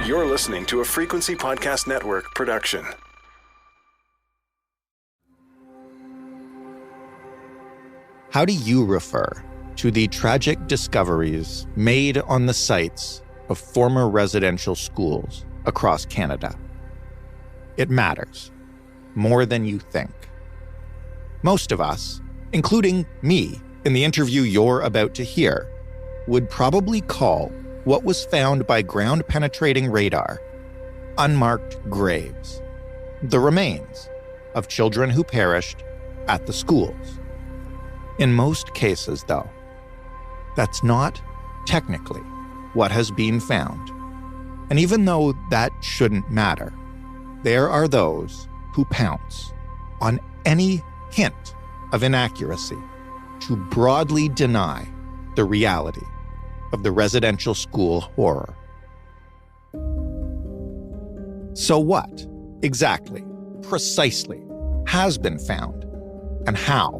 You're listening to a Frequency Podcast Network production. How do you refer to the tragic discoveries made on the sites of former residential schools across Canada? It matters more than you think. Most of us, including me in the interview you're about to hear, would probably call what was found by ground-penetrating radar unmarked graves, the remains of children who perished at the schools. In most cases, though, that's not technically what has been found. And even though that shouldn't matter, there are those who pounce on any hint of inaccuracy to broadly deny the reality of the residential school horror. So what, exactly, precisely, has been found? And how?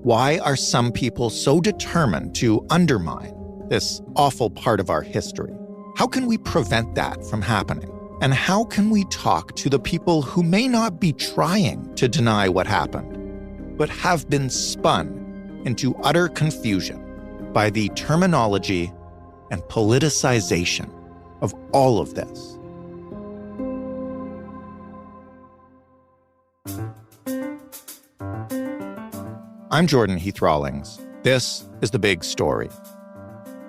Why are some people so determined to undermine this awful part of our history? How can we prevent that from happening? And how can we talk to the people who may not be trying to deny what happened, but have been spun into utter confusion by the terminology and politicization of all of this? I'm Jordan Heath Rawlings. This is The Big Story.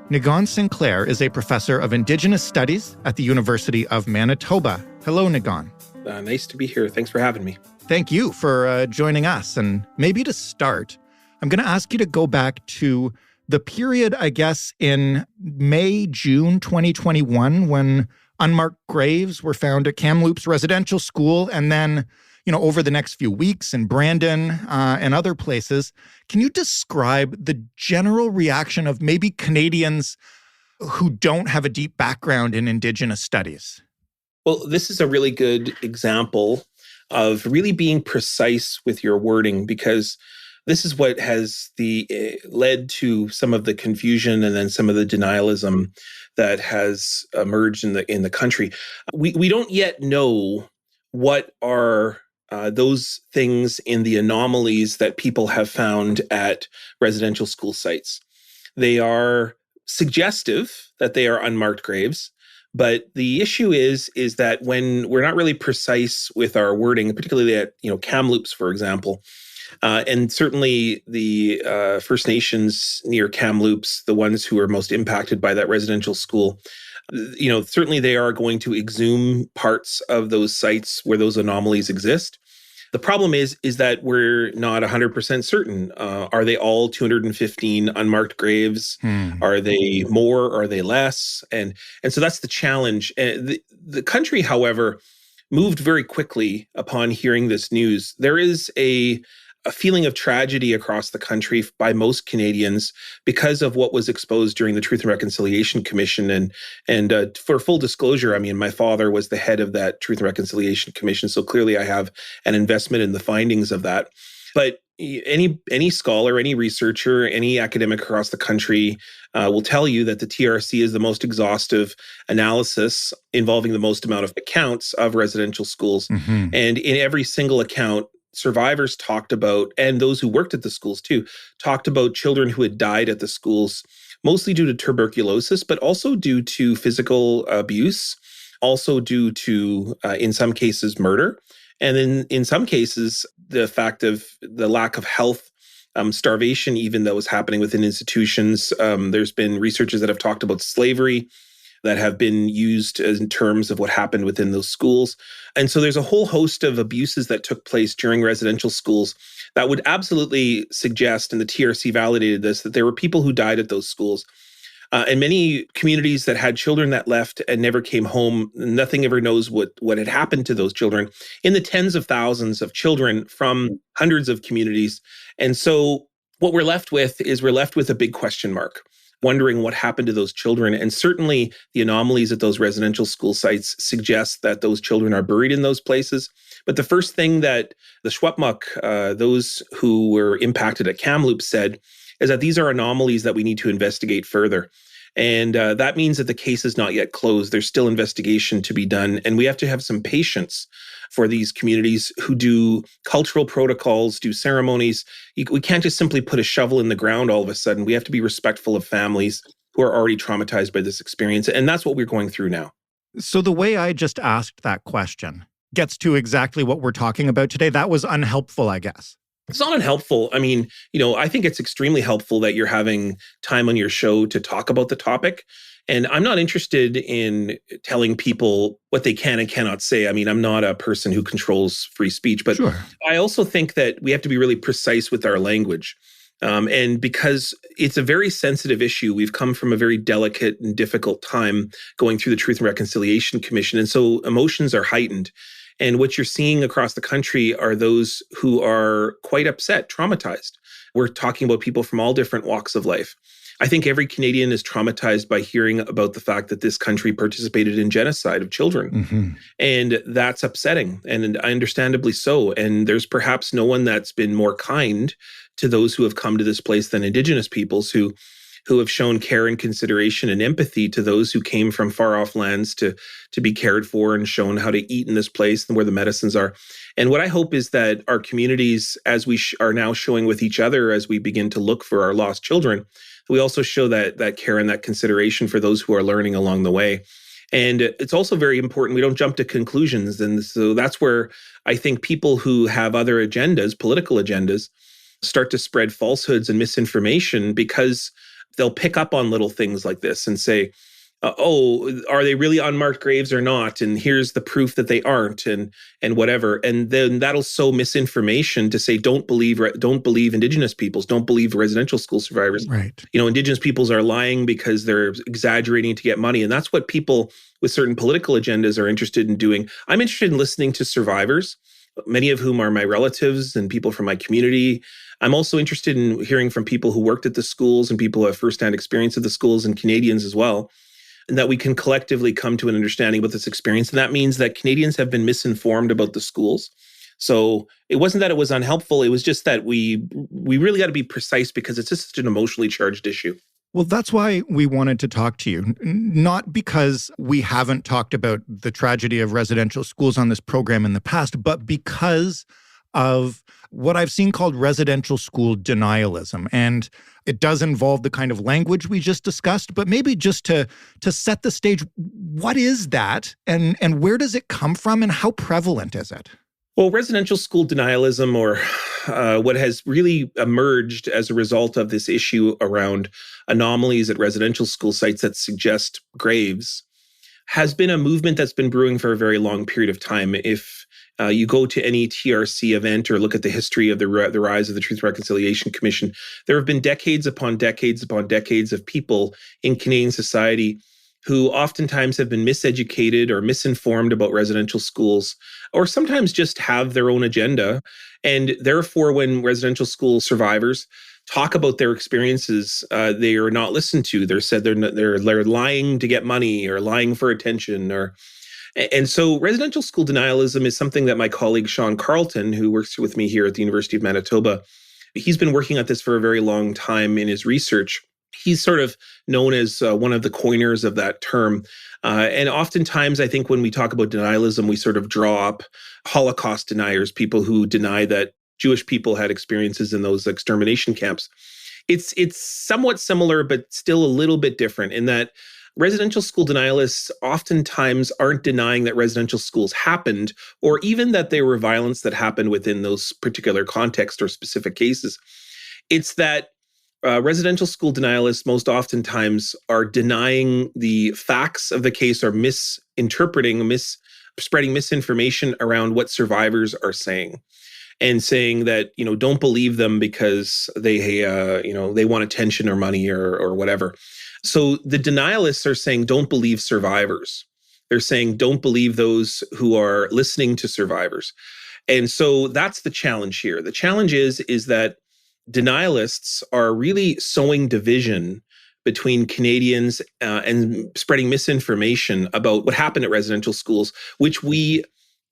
Niigaan Sinclair is a professor of Indigenous Studies at the University of Manitoba. Hello, Niigaan. Nice to be here. Thanks for having me. Thank you for joining us. And maybe to start, I'm going to ask you to go back to the period, I guess, in May, June 2021, when unmarked graves were found at Kamloops Residential School, and then, over the next few weeks in Brandon and other places. Can you describe the general reaction of maybe Canadians who don't have a deep background in Indigenous studies? Well, this is a really good example of really being precise with your wording, because this is what has led to some of the confusion and then some of the denialism that has emerged in the country. We don't yet know what are those things in the anomalies that people have found at residential school sites. They are suggestive that they are unmarked graves, but the issue is that when we're not really precise with our wording, particularly at Kamloops, for example, and certainly the First Nations near Kamloops, the ones who are most impacted by that residential school, certainly they are going to exhume parts of those sites where those anomalies exist. The problem is that we're not 100% certain. Are they all 215 unmarked graves? Are they more? Are they less? And so that's the challenge. The country, however, moved very quickly upon hearing this news. There is a feeling of tragedy across the country by most Canadians because of what was exposed during the Truth and Reconciliation Commission. And for full disclosure, I mean, my father was the head of that Truth and Reconciliation Commission, so clearly I have an investment in the findings of that. But any scholar, any researcher, any academic across the country will tell you that the TRC is the most exhaustive analysis involving the most amount of accounts of residential schools. Mm-hmm. And in every single account, survivors talked about, and those who worked at the schools too, talked about children who had died at the schools, mostly due to tuberculosis, but also due to physical abuse, also due to, in some cases, murder. And then in some cases, the fact of the lack of health, starvation, even that was happening within institutions. There's been researchers that have talked about slavery that have been used in terms of what happened within those schools. And so there's a whole host of abuses that took place during residential schools that would absolutely suggest, and the TRC validated this, that there were people who died at those schools. And many communities that had children that left and never came home, nothing ever knows what had happened to those children, in the tens of thousands of children from hundreds of communities. And so what we're left with a big question mark, wondering what happened to those children. And certainly the anomalies at those residential school sites suggest that those children are buried in those places. But the first thing that the Secwepemc, those who were impacted at Kamloops, said is that these are anomalies that we need to investigate further. And that means that the case is not yet closed. There's still investigation to be done. And we have to have some patience for these communities who do cultural protocols, do ceremonies. We can't just simply put a shovel in the ground all of a sudden. We have to be respectful of families who are already traumatized by this experience. And that's what we're going through now. So the way I just asked that question gets to exactly what we're talking about today. That was unhelpful, I guess. It's not unhelpful. I mean, I think it's extremely helpful that you're having time on your show to talk about the topic. And I'm not interested in telling people what they can and cannot say. I mean, I'm not a person who controls free speech, but Sure. I also think that we have to be really precise with our language. And because it's a very sensitive issue, we've come from a very delicate and difficult time going through the Truth and Reconciliation Commission. And so emotions are heightened. And what you're seeing across the country are those who are quite upset, traumatized. We're talking about people from all different walks of life. I think every Canadian is traumatized by hearing about the fact that this country participated in genocide of children. Mm-hmm. And that's upsetting, and understandably so. And there's perhaps no one that's been more kind to those who have come to this place than Indigenous peoples who have shown care and consideration and empathy to those who came from far off lands to be cared for and shown how to eat in this place and where the medicines are. And what I hope is that our communities, as we are now showing with each other as we begin to look for our lost children, we also show that care and that consideration for those who are learning along the way. And it's also very important we don't jump to conclusions. And so that's where I think people who have other agendas, political agendas, start to spread falsehoods and misinformation because they'll pick up on little things like this and say, are they really unmarked graves or not? And here's the proof that they aren't, and whatever. And then that'll sow misinformation to say, don't believe Indigenous peoples, don't believe residential school survivors. Right. Indigenous peoples are lying because they're exaggerating to get money. And that's what people with certain political agendas are interested in doing. I'm interested in listening to survivors, many of whom are my relatives and people from my community. I'm also interested in hearing from people who worked at the schools and people who have firsthand experience of the schools and Canadians as well, and that we can collectively come to an understanding about this experience. And that means that Canadians have been misinformed about the schools. So it wasn't that it was unhelpful. It was just that we really got to be precise because it's just such an emotionally charged issue. Well, that's why we wanted to talk to you, not because we haven't talked about the tragedy of residential schools on this program in the past, but because of what I've seen called residential school denialism. And it does involve the kind of language we just discussed, but maybe just to set the stage, what is that and where does it come from and how prevalent is it? Well, residential school denialism, or what has really emerged as a result of this issue around anomalies at residential school sites that suggest graves, has been a movement that's been brewing for a very long period of time. If you go to any TRC event or look at the history of the rise of the Truth and Reconciliation Commission, there have been decades upon decades upon decades of people in Canadian society who oftentimes have been miseducated or misinformed about residential schools, or sometimes just have their own agenda. And therefore, when residential school survivors talk about their experiences, they are not listened to. They're said they're lying to get money or lying for attention. And so residential school denialism is something that my colleague Sean Carlton, who works with me here at the University of Manitoba, he's been working at this for a very long time in his research. He's sort of known as one of the coiners of that term. And oftentimes, I think when we talk about denialism, we sort of draw up Holocaust deniers, people who deny that Jewish people had experiences in those extermination camps. It's somewhat similar, but still a little bit different in that residential school denialists oftentimes aren't denying that residential schools happened, or even that there were violence that happened within those particular contexts or specific cases. It's that residential school denialists most oftentimes are denying the facts of the case or misinterpreting, spreading misinformation around what survivors are saying, and saying that, don't believe them because they want attention or money or whatever. So the denialists are saying, don't believe survivors. They're saying, don't believe those who are listening to survivors. And so that's the challenge here. The challenge is that denialists are really sowing division between Canadians and spreading misinformation about what happened at residential schools, which we,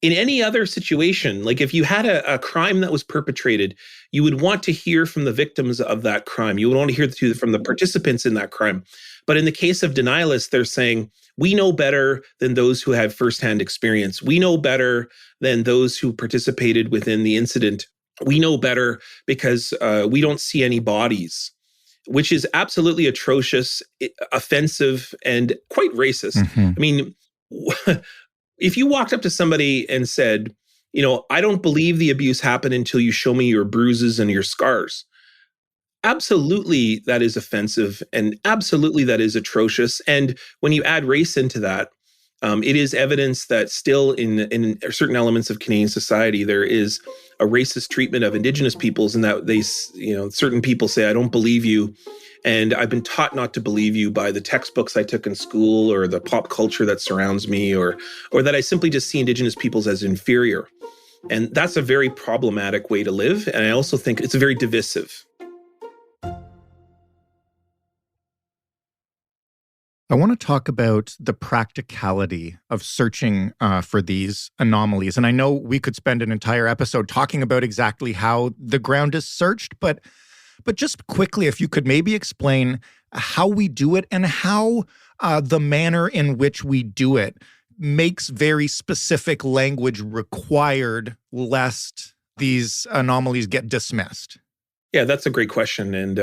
in any other situation, like if you had a crime that was perpetrated, you would want to hear from the victims of that crime. You would want to hear from the participants in that crime. But in the case of denialists, they're saying, we know better than those who have firsthand experience. We know better than those who participated within the incident. We know better because we don't see any bodies, which is absolutely atrocious, offensive, and quite racist. Mm-hmm. I mean, if you walked up to somebody and said, I don't believe the abuse happened until you show me your bruises and your scars. Absolutely, that is offensive, and absolutely that is atrocious. And when you add race into that, it is evidence that still in certain elements of Canadian society, there is a racist treatment of Indigenous peoples, and that certain people say, I don't believe you. And I've been taught not to believe you by the textbooks I took in school or the pop culture that surrounds me, or that I simply just see Indigenous peoples as inferior. And that's a very problematic way to live. And I also think it's very divisive. I want to talk about the practicality of searching for these anomalies. And I know we could spend an entire episode talking about exactly how the ground is searched, but just quickly, if you could maybe explain how we do it and how the manner in which we do it makes very specific language required lest these anomalies get dismissed. Yeah, that's a great question. And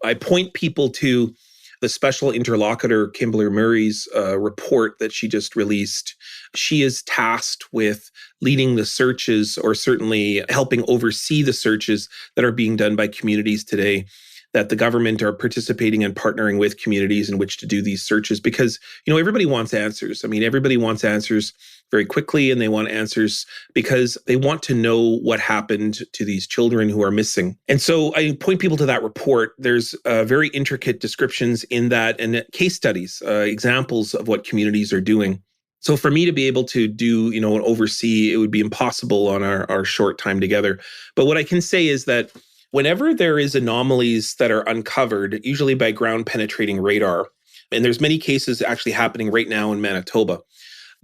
I point people to the special interlocutor, Kimberly Murray's report that she just released. She is tasked with leading the searches, or certainly helping oversee the searches that are being done by communities today, that the government are participating and partnering with communities in which to do these searches. Because, everybody wants answers. I mean, everybody wants answers very quickly, and they want answers because they want to know what happened to these children who are missing. And so I point people to that report. There's very intricate descriptions in that, and case studies, examples of what communities are doing. So for me to be able to do, and oversee, it would be impossible on our short time together. But what I can say is that whenever there is anomalies that are uncovered, usually by ground penetrating radar, and there's many cases actually happening right now in Manitoba,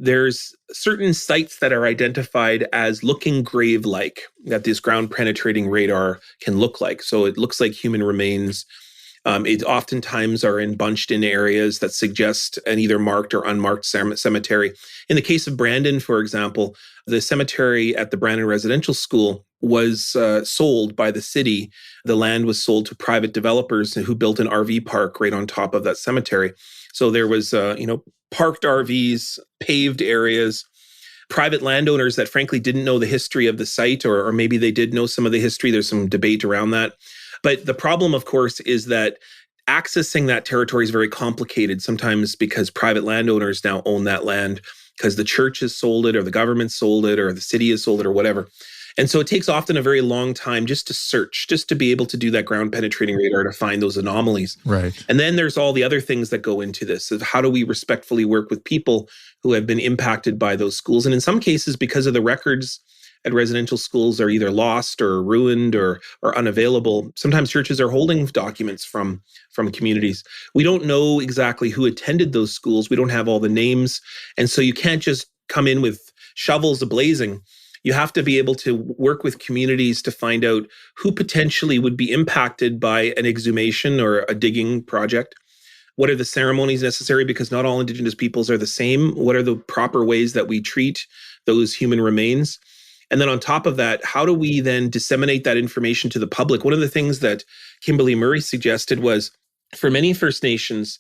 there's certain sites that are identified as looking grave-like, that this ground penetrating radar can look like. So it looks like human remains. It oftentimes are bunched in areas that suggest an either marked or unmarked cemetery. In the case of Brandon, for example, the cemetery at the Brandon Residential School was sold by the city. The land was sold to private developers who built an RV park right on top of that cemetery. So there was, parked RVs, paved areas, private landowners that frankly didn't know the history of the site, or maybe they did know some of the history. There's some debate around that. But the problem, of course, is that accessing that territory is very complicated, sometimes because private landowners now own that land because the church has sold it, or the government sold it, or the city has sold it, or whatever. And so it takes often a very long time just to search, just to be able to do that ground penetrating radar to find those anomalies. Right. And then there's all the other things that go into this. Of how do we respectfully work with people who have been impacted by those schools? And in some cases, because of the records at residential schools are either lost or ruined or unavailable, sometimes churches are holding documents from communities. We don't know exactly who attended those schools. We don't have all the names. And so you can't just come in with shovels ablazing. You have to be able to work with communities to find out who potentially would be impacted by an exhumation or a digging project. What are the ceremonies necessary? Because not all Indigenous peoples are the same. What are the proper ways that we treat those human remains? And then on top of that, how do we then disseminate that information to the public? One of the things that Kimberly Murray suggested was, for many First Nations,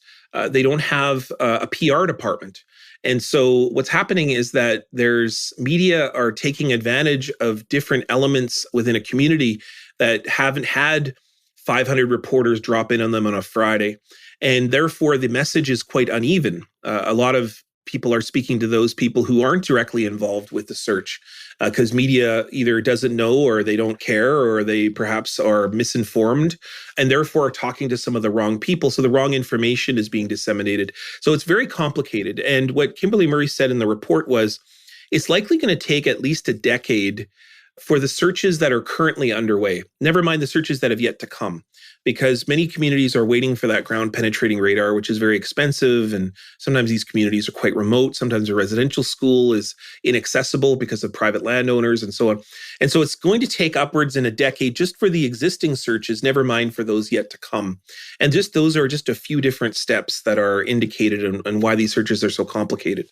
they don't have a PR department. And so what's happening is that there's media are taking advantage of different elements within a community that haven't had 500 reporters drop in on them on a Friday. And therefore, the message is quite uneven. A lot of people are speaking to those people who aren't directly involved with the search because media either doesn't know, or they don't care, or they perhaps are misinformed, and therefore are talking to some of the wrong people. So the wrong information is being disseminated. So it's very complicated. And what Kimberly Murray said in the report was, it's likely going to take at least a decade for the searches that are currently underway, never mind the searches that have yet to come, because many communities are waiting for that ground penetrating radar, which is very expensive. And sometimes these communities are quite remote. Sometimes a residential school is inaccessible because of private landowners and so on. And so it's going to take upwards in a decade just for the existing searches, never mind for those yet to come. And just those are just a few different steps that are indicated and why these searches are so complicated.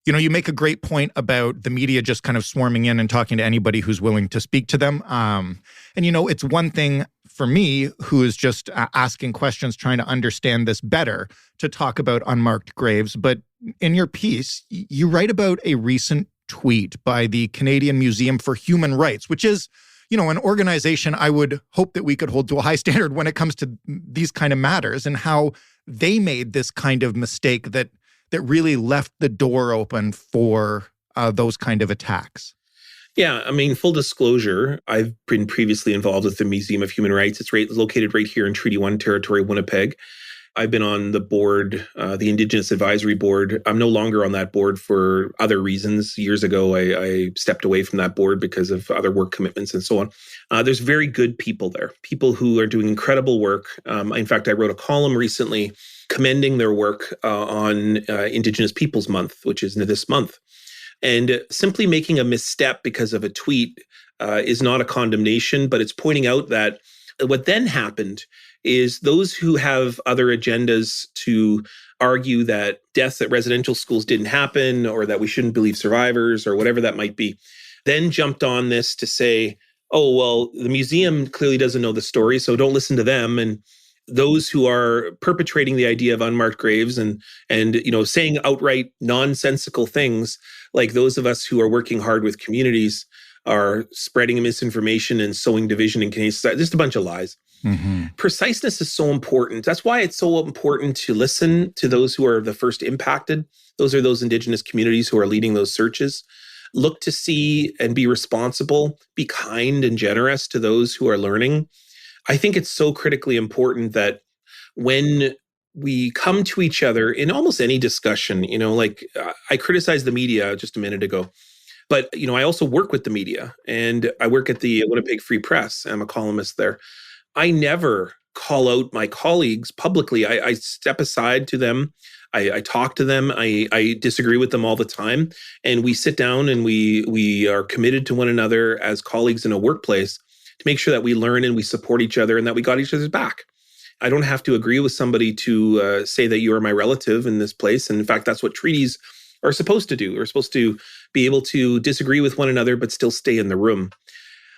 You know, you make a great point about the media just kind of swarming in and talking to anybody who's willing to speak to them. And, you know, it's one thing for me who is just asking questions, trying to understand this better, to talk about unmarked graves. But in your piece, you write about a recent tweet by the Canadian Museum for Human Rights, which is, you know, an organization I would hope that we could hold to a high standard when it comes to these kind of matters, and how they made this kind of mistake that really left the door open for those kind of attacks. Yeah, I mean, full disclosure, I've been previously involved with the Museum of Human Rights. It's located right here in Treaty 1 territory, Winnipeg. I've been on the board, the Indigenous Advisory Board. I'm no longer on that board for other reasons. Years ago, I stepped away from that board because of other work commitments and so on. There's very good people there, people who are doing incredible work. In fact, I wrote a column recently commending their work on Indigenous Peoples Month, which is this month. And simply making a misstep because of a tweet is not a condemnation, but it's pointing out that what then happened is those who have other agendas to argue that deaths at residential schools didn't happen, or that we shouldn't believe survivors, or whatever that might be, then jumped on this to say, oh, well, the museum clearly doesn't know the story, so don't listen to them. And those who are perpetrating the idea of unmarked graves and you know, saying outright nonsensical things, like those of us who are working hard with communities are spreading misinformation and sowing division in Canadian society. Just a bunch of lies. Mm-hmm. Preciseness is so important. That's why it's so important to listen to those who are the first impacted. Those are those Indigenous communities who are leading those searches. Look to see and be responsible, be kind and generous to those who are learning. I think it's so critically important that when we come to each other in almost any discussion, you know, like I criticized the media just a minute ago, but, you know, I also work with the media, and I work at the Winnipeg Free Press. I'm a columnist there. I never call out my colleagues publicly. I step aside to them. I talk to them. I disagree with them all the time. And we sit down and we are committed to one another as colleagues in a workplace to make sure that we learn and we support each other and that we got each other's back. I don't have to agree with somebody to say that you are my relative in this place. And in fact, that's what treaties are supposed to do. We're supposed to be able to disagree with one another, but still stay in the room.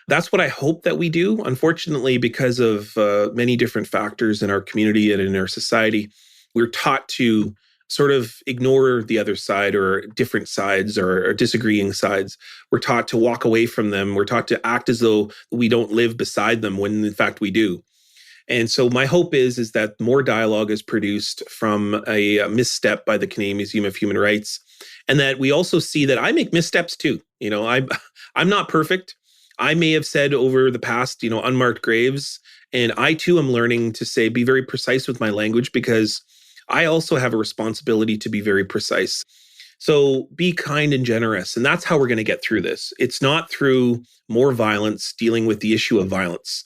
That's what I hope that we do. Unfortunately, because of many different factors in our community and in our society, we're taught to sort of ignore the other side or different sides or disagreeing sides. We're taught to walk away from them. We're taught to act as though we don't live beside them when in fact we do. And so my hope is that more dialogue is produced from a misstep by the Canadian Museum of Human Rights, and that we also see that I make missteps too. You know, I'm not perfect. I may have said over the past, you know, unmarked graves, and I too am learning to be very precise with my language, because I also have a responsibility to be very precise. So be kind and generous. And that's how we're going to get through this. It's not through more violence, dealing with the issue of violence.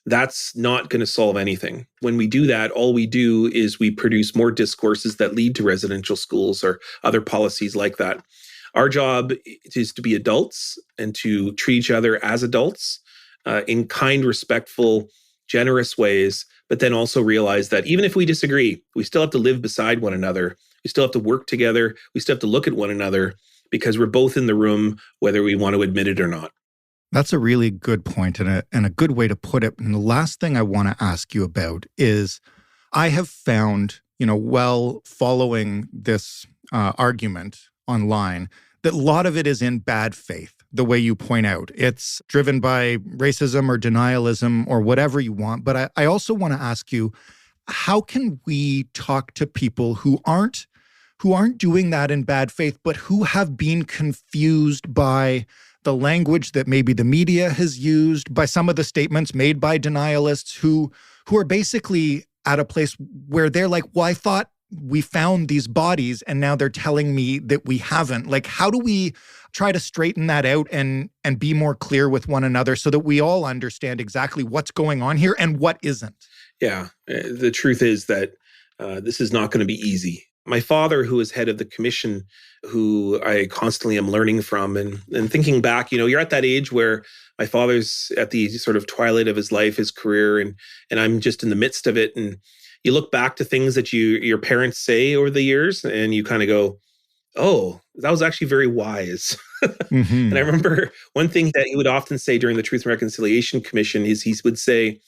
That's not going to solve anything. When we do that, all we do is we produce more discourses that lead to residential schools or other policies like that. Our job is to be adults and to treat each other as adults in kind, respectful, generous ways, but then also realize that even if we disagree, we still have to live beside one another. We still have to work together. We still have to look at one another, because we're both in the room, whether we want to admit it or not. That's a really good point and a good way to put it. And the last thing I want to ask you about is, I have found, you know, while following this argument online, that a lot of it is in bad faith, the way you point out. It's driven by racism or denialism or whatever you want. But I also want to ask you, how can we talk to people who aren't doing that in bad faith, but who have been confused by the language that maybe the media has used, by some of the statements made by denialists who are basically at a place where they're like, well, I thought we found these bodies and now they're telling me that we haven't. Like, how do we try to straighten that out and be more clear with one another so that we all understand exactly what's going on here and what isn't? Yeah, the truth is that this is not going to be easy. My father, who is head of the commission, who I constantly am learning from and thinking back, you're at that age where my father's at the sort of twilight of his life, his career, and I'm just in the midst of it. And you look back to things that your parents say over the years and you kind of go, oh, that was actually very wise. And I remember one thing that he would often say during the Truth and Reconciliation Commission is he would say,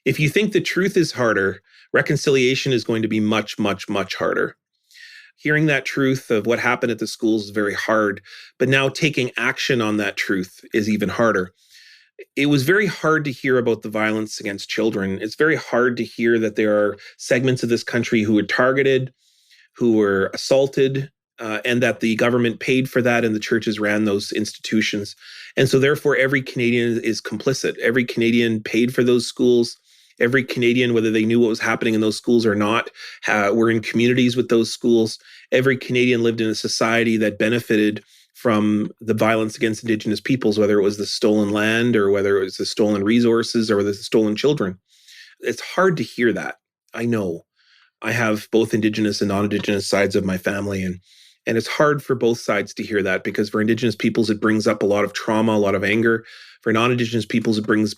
if you think the truth is harder, reconciliation is going to be much, much, much harder. Hearing that truth of what happened at the schools is very hard, but now taking action on that truth is even harder. It was very hard to hear about the violence against children. It's very hard to hear that there are segments of this country who were targeted, who were assaulted, and that the government paid for that and the churches ran those institutions. And so therefore, every Canadian is complicit. Every Canadian paid for those schools. Every Canadian, whether they knew what was happening in those schools or not, were in communities with those schools. Every Canadian lived in a society that benefited from the violence against Indigenous peoples, whether it was the stolen land or whether it was the stolen resources or the stolen children. It's hard to hear that. I know. I have both Indigenous and non-Indigenous sides of my family, and it's hard for both sides to hear that, because for Indigenous peoples, it brings up a lot of trauma, a lot of anger. For non-Indigenous peoples, it brings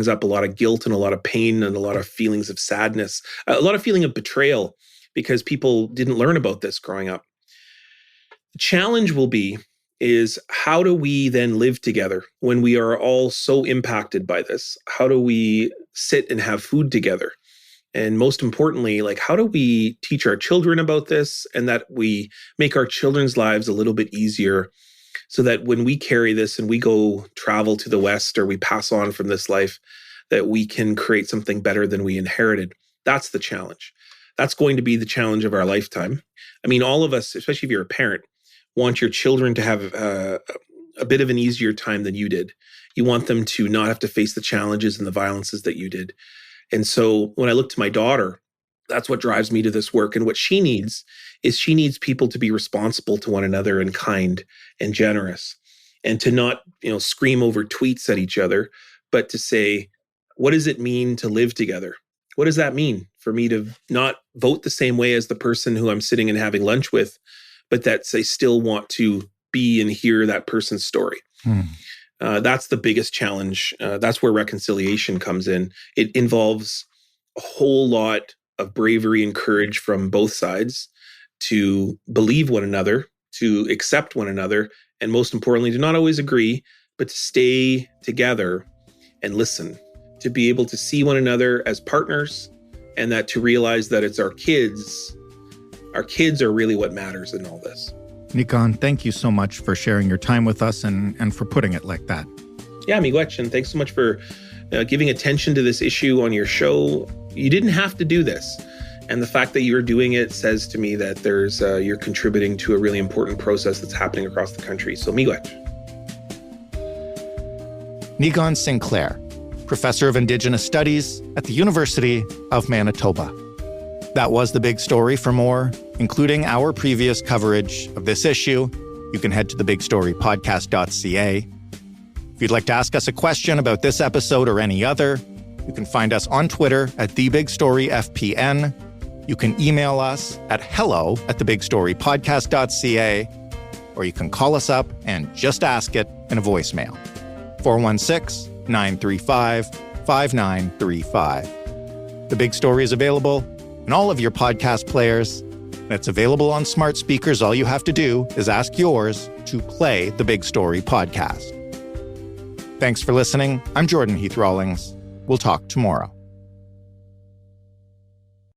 up a lot of guilt and a lot of pain and a lot of feelings of sadness, a lot of feeling of betrayal, because people didn't learn about this growing up. The challenge will be is how do we then live together when we are all so impacted by this? How do we sit and have food together? And most importantly, how do we teach our children about this and that we make our children's lives a little bit easier so that when we carry this and we go travel to the West or we pass on from this life, that we can create something better than we inherited? That's the challenge. That's going to be the challenge of our lifetime. I mean, all of us, especially if you're a parent, want your children to have a bit of an easier time than you did. You want them to not have to face the challenges and the violences that you did. And so when I look to my daughter, that's what drives me to this work. And what she needs is she needs people to be responsible to one another and kind and generous, and to not, scream over tweets at each other, but to say, what does it mean to live together? What does that mean for me to not vote the same way as the person who I'm sitting and having lunch with, but that they still want to be and hear that person's story? That's the biggest challenge. That's where reconciliation comes in. It involves a whole lot of bravery and courage from both sides to believe one another, to accept one another, and most importantly, to not always agree, but to stay together and listen, to be able to see one another as partners, and that to realize that it's our kids. Our kids are really what matters in all this. Niigaan, thank you so much for sharing your time with us and for putting it like that. Yeah, miigwech, and thanks so much for giving attention to this issue on your show. You didn't have to do this. And the fact that you're doing it says to me that you're contributing to a really important process that's happening across the country. So miigwech. Niigaan Sinclair, Professor of Indigenous Studies at the University of Manitoba. That was the big story. For more, including our previous coverage of this issue, you can head to thebigstorypodcast.ca. If you'd like to ask us a question about this episode or any other, you can find us on Twitter at TheBigStoryFPN. You can email us at hello@thebigstorypodcast.ca, or you can call us up and just ask it in a voicemail. 416-935-5935. The Big Story is available in all of your podcast players, and it's available on smart speakers. All you have to do is ask yours to play the Big Story podcast. Thanks for listening. I'm Jordan Heath Rawlings. We'll talk tomorrow.